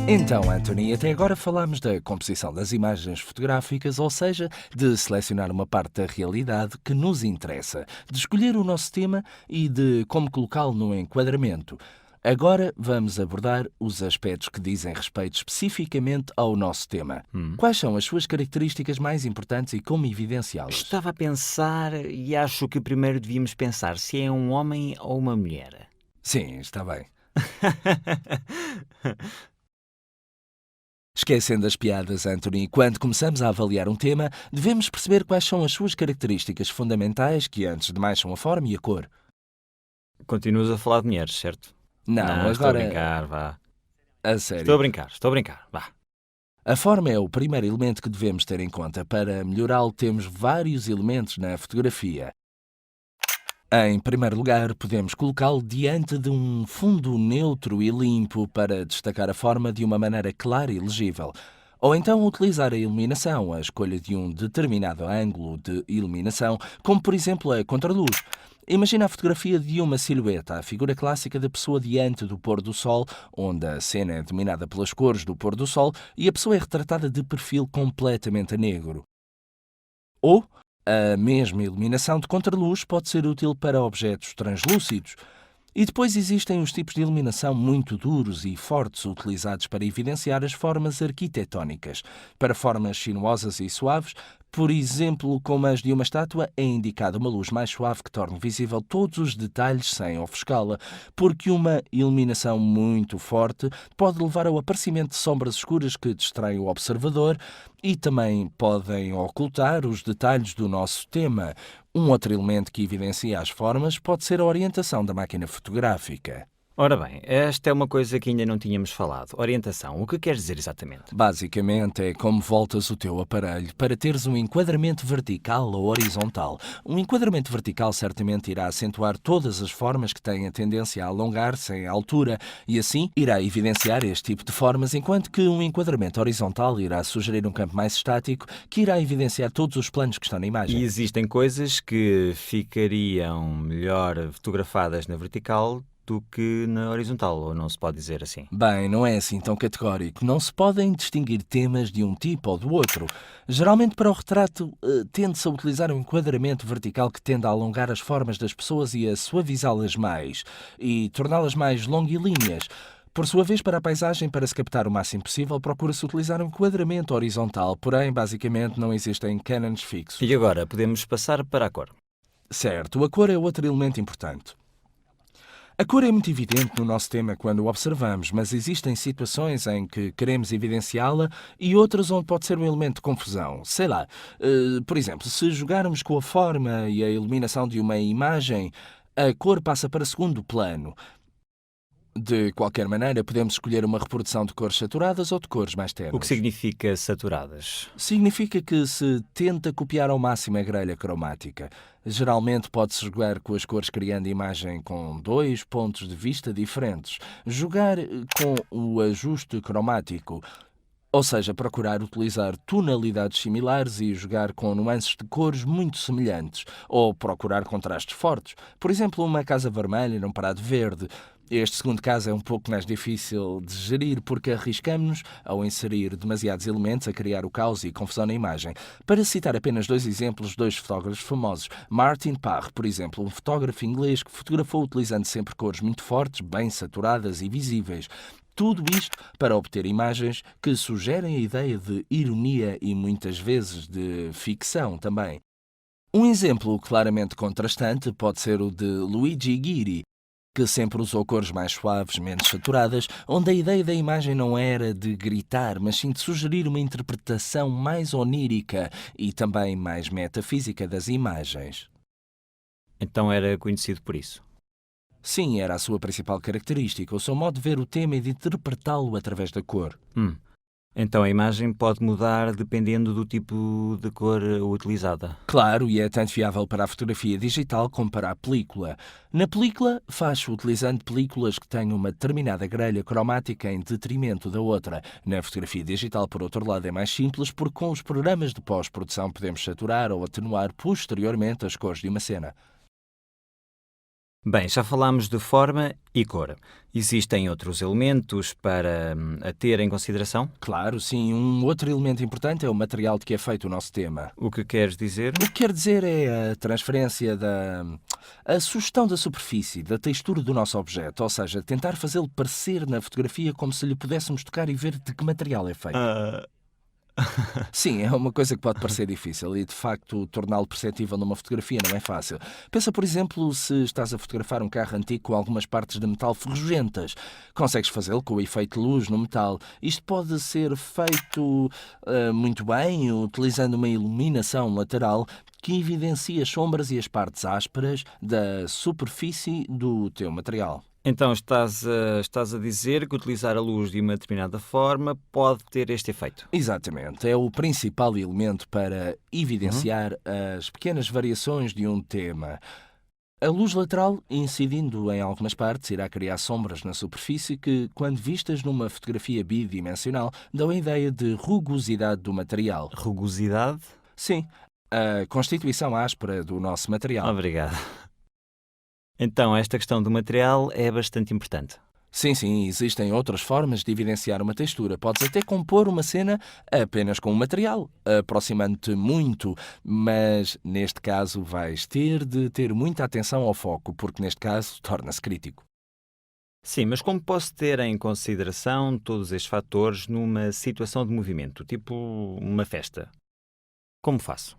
Então, Anthony, até agora falámos da composição das imagens fotográficas, ou seja, de selecionar uma parte da realidade que nos interessa, de escolher o nosso tema e de como colocá-lo no enquadramento. Agora vamos abordar os aspectos que dizem respeito especificamente ao nosso tema. Hum. Quais são as suas características mais importantes e como evidenciá-las? Estava a pensar e acho que primeiro devíamos pensar se é um homem ou uma mulher. Sim, está bem. Esquecendo as piadas, Anthony, quando começamos a avaliar um tema, devemos perceber quais são as suas características fundamentais, que antes de mais são a forma e a cor. Continuas a falar de mulheres, certo? Não, Estou a agora, brincar, vá. a Estou a sério. brincar, vá. A forma é o primeiro elemento que devemos ter em conta. Para melhorá-lo, temos vários elementos na fotografia. Em primeiro lugar, podemos colocá-lo diante de um fundo neutro e limpo para destacar a forma de uma maneira clara e legível. Ou então utilizar a iluminação, a escolha de um determinado ângulo de iluminação, como por exemplo a contraluz. Imagina a fotografia de uma silhueta, a figura clássica da pessoa diante do pôr do sol, onde a cena é dominada pelas cores do pôr do sol e a pessoa é retratada de perfil completamente a negro. Ou a mesma iluminação de contraluz pode ser útil para objetos translúcidos. E depois existem os tipos de iluminação muito duros e fortes utilizados para evidenciar as formas arquitetónicas. Para formas sinuosas e suaves, por exemplo, como as de uma estátua, é indicada uma luz mais suave que torne visível todos os detalhes sem ofuscá-la, porque uma iluminação muito forte pode levar ao aparecimento de sombras escuras que distraem o observador e também podem ocultar os detalhes do nosso tema. Um outro elemento que evidencia as formas pode ser a orientação da máquina fotográfica. Ora bem, esta é uma coisa que ainda não tínhamos falado. Orientação, o que queres dizer exatamente? Basicamente, é como voltas o teu aparelho para teres um enquadramento vertical ou horizontal. Um enquadramento vertical certamente irá acentuar todas as formas que têm a tendência a alongar-se em altura e assim irá evidenciar este tipo de formas, enquanto que um enquadramento horizontal irá sugerir um campo mais estático que irá evidenciar todos os planos que estão na E imagem. existem coisas que ficariam melhor fotografadas na vertical do que na horizontal, ou não se pode dizer assim? Bem, não é assim tão categórico. Não se podem distinguir temas de um tipo ou do outro. Geralmente, para o retrato, tende-se a utilizar um enquadramento vertical que tende a alongar as formas das pessoas e a suavizá-las mais, e torná-las mais longilíneas. Por sua vez, para a paisagem, para se captar o máximo possível, procura-se utilizar um enquadramento horizontal, porém, basicamente, não existem cânones fixos. E agora, podemos passar para a cor. Certo, a cor é outro elemento importante. A cor é muito evidente no nosso tema quando o observamos, mas existem situações em que queremos evidenciá-la e outras onde pode ser um elemento de confusão. Sei lá, por exemplo, se jogarmos com a forma e a iluminação de uma imagem, a cor passa para segundo plano. De qualquer maneira, podemos escolher uma reprodução de cores saturadas ou de cores mais O que tenues. significa saturadas? Significa que se tenta copiar ao máximo a grelha cromática. Geralmente pode-se jogar com as cores criando imagem com dois pontos de vista diferentes. Jogar com o ajuste cromático, ou seja, procurar utilizar tonalidades similares e jogar com nuances de cores muito semelhantes, ou procurar contrastes fortes. Por exemplo, uma casa vermelha num parado verde. Este segundo caso é um pouco mais difícil de gerir porque arriscamos-nos ao inserir demasiados elementos a criar o caos e confusão na imagem. Para citar apenas dois exemplos de dois fotógrafos famosos, Martin Parr, por exemplo, um fotógrafo inglês que fotografou utilizando sempre cores muito fortes, bem saturadas e visíveis. Tudo isto para obter imagens que sugerem a ideia de ironia e muitas vezes de ficção também. Um exemplo claramente contrastante pode ser o de Luigi Ghiri, que sempre usou cores mais suaves, menos saturadas, onde a ideia da imagem não era de gritar, mas sim de sugerir uma interpretação mais onírica e também mais metafísica das imagens. Então era conhecido por isso. Sim, era a sua principal característica, o seu modo de ver o tema e de interpretá-lo através da cor. Então a imagem pode mudar dependendo do tipo de cor utilizada. Claro, e é tanto viável para a fotografia digital como para a película. Na película, faz-se utilizando películas que têm uma determinada grelha cromática em detrimento da outra. Na fotografia digital, por outro lado, é mais simples porque com os programas de pós-produção podemos saturar ou atenuar posteriormente as cores de uma cena. Bem, já falámos de forma e cor. Existem outros elementos para a ter em consideração? Claro, sim, um outro elemento importante é o material de que é feito o nosso tema. O que queres dizer? O que quer dizer é a transferência a sugestão da superfície, da textura do nosso objeto, ou seja, tentar fazê-lo parecer na fotografia como se lhe pudéssemos tocar e ver de que material é feito. Ah, Sim, é uma coisa que pode parecer difícil e, de facto, torná-lo perceptível numa fotografia não é fácil. Pensa, por exemplo, se estás a fotografar um carro antigo com algumas partes de metal ferrugentas. Consegues fazê-lo com o efeito de luz no metal. Isto pode ser feito muito bem, utilizando uma iluminação lateral que evidencia as sombras e as partes ásperas da superfície do teu material. Então estás a dizer que utilizar a luz de uma determinada forma pode ter este efeito. Exatamente, é o principal elemento para Uhum. evidenciar as pequenas variações de um tema. A luz lateral, incidindo em algumas partes, irá criar sombras na superfície que, quando vistas numa fotografia bidimensional, dão a ideia de rugosidade do material. Rugosidade? Sim, a constituição áspera do nosso material. Obrigado. Então, esta questão do material é bastante importante. Sim, existem outras formas de evidenciar uma textura. Podes até compor uma cena apenas com o material, aproximando-te muito, mas neste caso vais ter de ter muita atenção ao foco, porque neste caso torna-se crítico. Sim, mas como posso ter em consideração todos estes fatores numa situação de movimento, tipo uma festa? Como faço?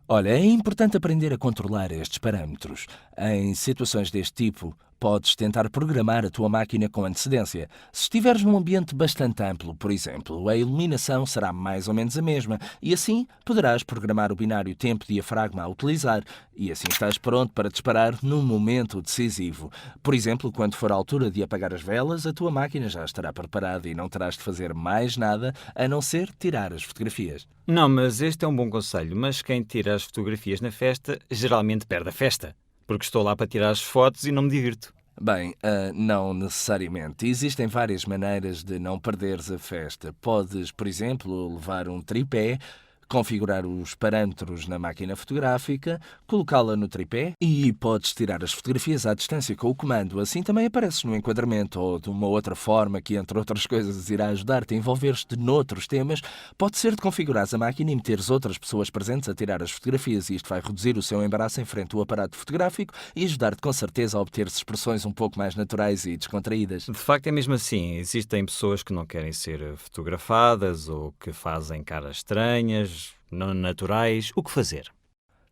Olha, é importante aprender a controlar estes parâmetros. Em situações deste tipo, podes tentar programar a tua máquina com antecedência. Se estiveres num ambiente bastante amplo, por exemplo, a iluminação será mais ou menos a mesma e assim poderás programar o binário tempo-diafragma a utilizar e assim estás pronto para disparar num momento decisivo. Por exemplo, quando for a altura de apagar as velas, a tua máquina já estará preparada e não terás de fazer mais nada a não ser tirar as fotografias. Não, mas este é um bom conselho, mas quem tira as fotografias na festa geralmente perde a festa, porque estou lá para tirar as fotos e não me divirto. Bem, não necessariamente. Existem várias maneiras de não perderes a festa. Podes, por exemplo, levar um tripé, configurar os parâmetros na máquina fotográfica, colocá-la no tripé e podes tirar as fotografias à distância com o comando. Assim também apareces no enquadramento ou de uma outra forma que, entre outras coisas, irá ajudar-te a envolver-te noutros temas. Pode ser de configurares a máquina e meteres outras pessoas presentes a tirar as fotografias e isto vai reduzir o seu embaraço em frente ao aparato fotográfico e ajudar-te com certeza a obter expressões um pouco mais naturais e descontraídas. De facto, é mesmo assim. Existem pessoas que não querem ser fotografadas ou que fazem caras estranhas, não naturais. O que fazer?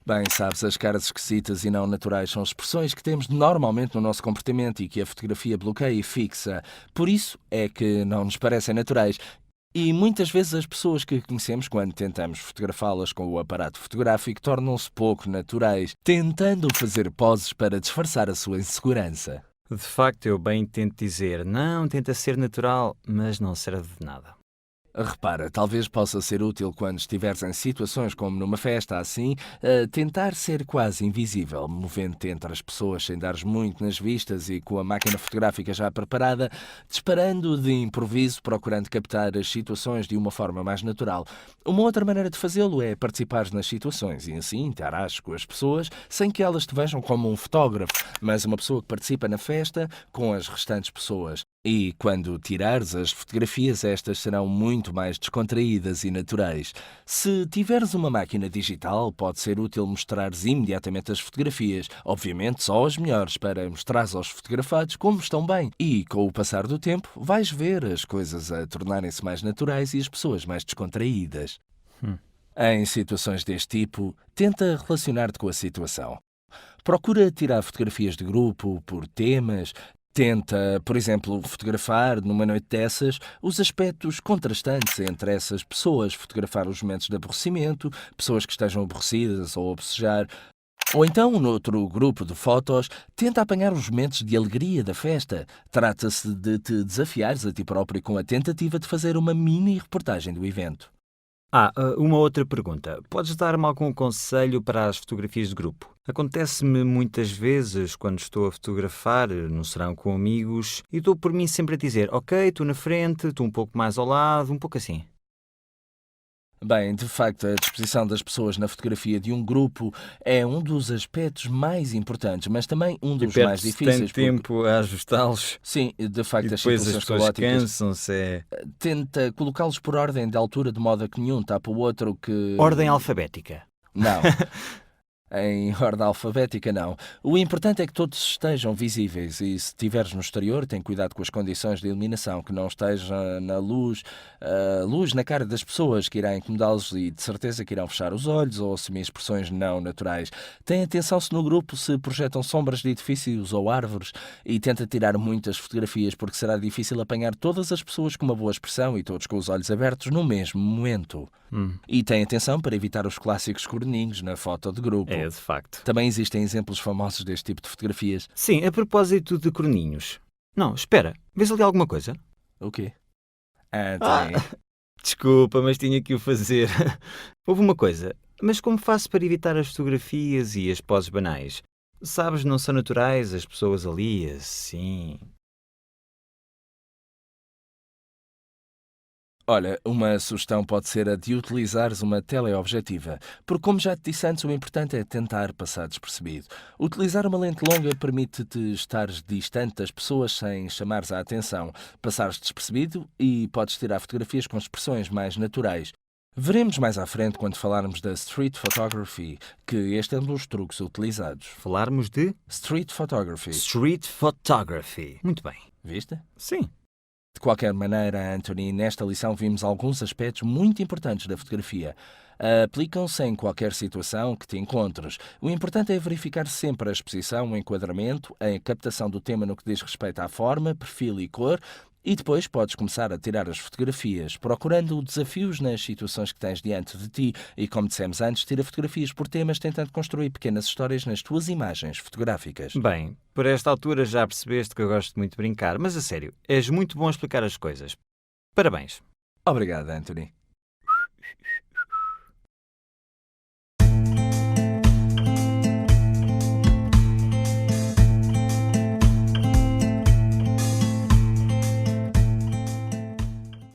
Bem, sabes, as caras esquisitas e não naturais são expressões que temos normalmente no nosso comportamento e que a fotografia bloqueia e fixa. Por isso é que não nos parecem naturais. E muitas vezes as pessoas que conhecemos, quando tentamos fotografá-las com o aparato fotográfico, tornam-se pouco naturais, tentando fazer poses para disfarçar a sua insegurança. De facto, eu bem tento dizer, não, tenta ser natural, mas não serve de nada. Repara, talvez possa ser útil quando estiveres em situações como numa festa assim, tentar ser quase invisível, movendo-te entre as pessoas sem dares muito nas vistas e com a máquina fotográfica já preparada, disparando de improviso, procurando captar as situações de uma forma mais natural. Uma outra maneira de fazê-lo é participar nas situações e assim interages com as pessoas sem que elas te vejam como um fotógrafo, mas uma pessoa que participa na festa com as restantes pessoas. E quando tirares as fotografias, estas serão muito mais descontraídas e naturais. Se tiveres uma máquina digital, pode ser útil mostrares imediatamente as fotografias, obviamente só as melhores, para mostrares aos fotografados como estão bem. E com o passar do tempo, vais ver as coisas a tornarem-se mais naturais e as pessoas mais descontraídas. Hum. Em situações deste tipo, tenta relacionar-te com a situação. Procura tirar fotografias de grupo, por temas. Tenta, por exemplo, fotografar numa noite dessas os aspectos contrastantes entre essas pessoas, fotografar os momentos de aborrecimento, pessoas que estejam aborrecidas ou a bocejar. Ou então, noutro grupo de fotos, tenta apanhar os momentos de alegria da festa. Trata-se de te desafiares a ti próprio com a tentativa de fazer uma mini reportagem do evento. Uma outra pergunta. Podes dar-me algum conselho para as fotografias de grupo? Acontece-me muitas vezes quando estou a fotografar num serão com amigos e dou por mim sempre a dizer, ok, tu na frente, tu um pouco mais ao lado, um pouco assim. Bem, de facto, a disposição das pessoas na fotografia de um grupo é um dos aspectos mais importantes, mas também um E dos mais perde-se difíceis, tanto tempo a ajustá-los sim, de e facto, as depois as situações pessoas caóticas cansam-se. tenta colocá-los por ordem de altura, de modo a que nenhum tapa o outro, Ordem que... alfabética. Não. Em ordem alfabética, não. O importante é que todos estejam visíveis e, se estiveres no exterior, tem cuidado com as condições de iluminação, que não esteja na luz, luz na cara das pessoas que irá incomodá-los e de certeza que irão fechar os olhos ou assumir expressões não naturais. Tem atenção se no grupo se projetam sombras de edifícios ou árvores e tenta tirar muitas fotografias porque será difícil apanhar todas as pessoas com uma boa expressão e todos com os olhos abertos no mesmo momento. E tem atenção para evitar os clássicos corninhos na foto de grupo. É, de facto. Também existem exemplos famosos deste tipo de fotografias. Sim, a propósito de corninhos. Não, espera, vês ali alguma coisa? O quê? Ah, Tem. desculpa, mas tinha que o fazer. Houve uma coisa, mas como faço para evitar as fotografias e as poses banais? Sabes, não são naturais as pessoas ali, assim. Olha, uma sugestão pode ser a de utilizares uma teleobjetiva, porque, como já te disse antes, o importante é tentar passar despercebido. Utilizar uma lente longa permite-te estar distante das pessoas sem chamares a atenção, passares despercebido e podes tirar fotografias com expressões mais naturais. Veremos mais à frente, quando falarmos da street photography, que este é um dos truques utilizados. Falarmos de Street photography. street photography. Muito bem. Viste? Sim. De qualquer maneira, Anthony, nesta lição vimos alguns aspectos muito importantes da fotografia. Aplicam-se em qualquer situação que te encontres. O importante é verificar sempre a exposição, o enquadramento, a captação do tema no que diz respeito à forma, perfil e cor, e depois podes começar a tirar as fotografias, procurando desafios nas situações que tens diante de ti e, como dissemos antes, tira fotografias por temas, tentando construir pequenas histórias nas tuas imagens fotográficas. Bem, por esta altura já percebeste que eu gosto muito de brincar, mas a sério, és muito bom a explicar as coisas. Parabéns. Obrigado, Anthony.